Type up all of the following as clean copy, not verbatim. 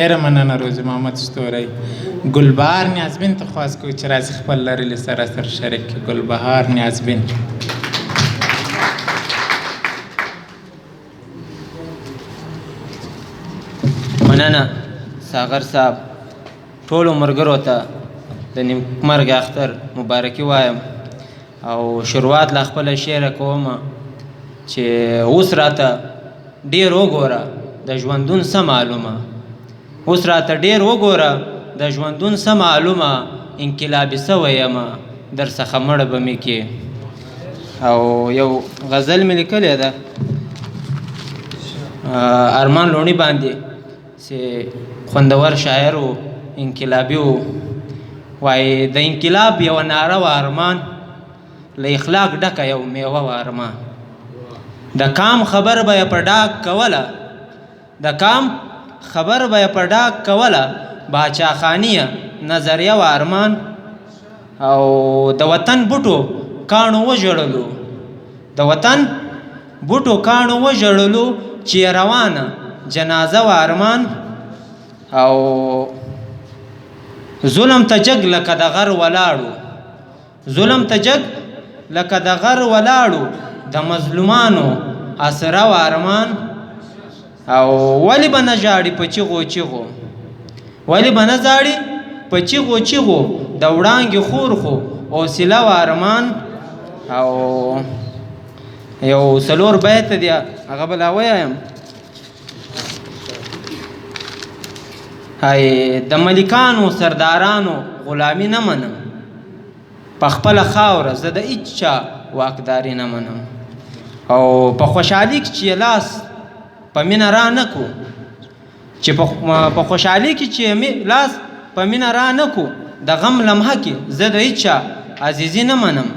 ډېره مننه روزي محمد ستوری. ګلبهار نیازبین ته خواست کوو چې راځي خپل لرلي سره شریک کړي. ګلبهار نیازبین. مننه ساغر صاحب. ټولو ملګرو ته د نیکمرګ اختر مبارکي وایم او شروعات له خپله شعره کومه چې اوس راته ډېر وګوره د ژوندون څه معلومه، اوس راته ډېر وګوره د ژوندون څه معلومه، انقلابي سوی یمه در څخه مړه به مې کې. او یو غزل مې لیکلی ده ارمان لوڼي باندې چې خوندور شاعر و، انقلابي و. وایي د انقلاب یوه ناره و ارمان، له اخلاق ډکه یو میوه و ارمان. د کام خبر به یې په ډاک کوله، د کام خبر به یې په ډاک کوله، باچاخانیه نظریه و ارمان. او د وطن بوټو کاڼو وژړلو، د وطن بوټو کاڼو وژړلو چې روانه جنازه و ارمان. او ظلم ته جګ لکه د غر ولاړو، ظلم ته جګ لکه د غر ولاړو، د مظلومانو اسره و ارمان. او ولې به نه ژاړي په چیغو چیغو، ولې به نه ژاړي په چیغو چیغو، د وړانګې خور خو حوصله و ارمان. او یو څلور بیت دی هغه به لا ووایم. هی د ملکانو سردارانو غلامي نه منم، په خپله خاوره زه د هېچ چا واکداري نه منم. او په خوشحالي کې چې لاس په مینه را نه کو، چې په خوشحالي کې چې لاس په مینه را نه کو، د غم لمحه کې زه د هېچ چا عزیزي نه منم.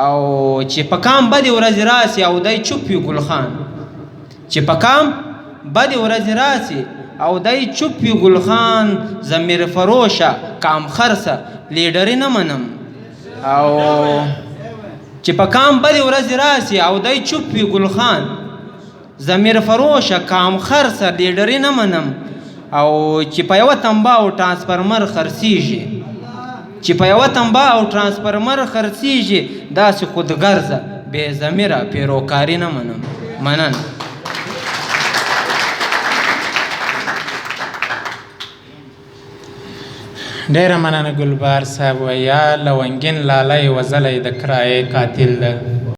او چې په کام بدې ورځې راسي او دی چوپ وي ګلخان، چې په کام بدې ورځې راسي او دی چوپ وي ګلخان، ضمیر فروشه کام خرڅه لیډري نه منم. او چې په کام بدې ورځې راسي او دی چوپ وي ګلخان، ضمیر فروشه کام خرڅه لیډري نه منم. او چې په یوه تنبه او ټرانسفرمر خرڅېږي، چې په یوه تنبه او ټرانسفرمر خرڅېږي، داسې خودګرځه بې ضمیره پیروکاري نه منم. مننه. ډېره مننه ګلبهار صاحب. وایي یا لونګین لالی وزلی د کرایې قاتل ده.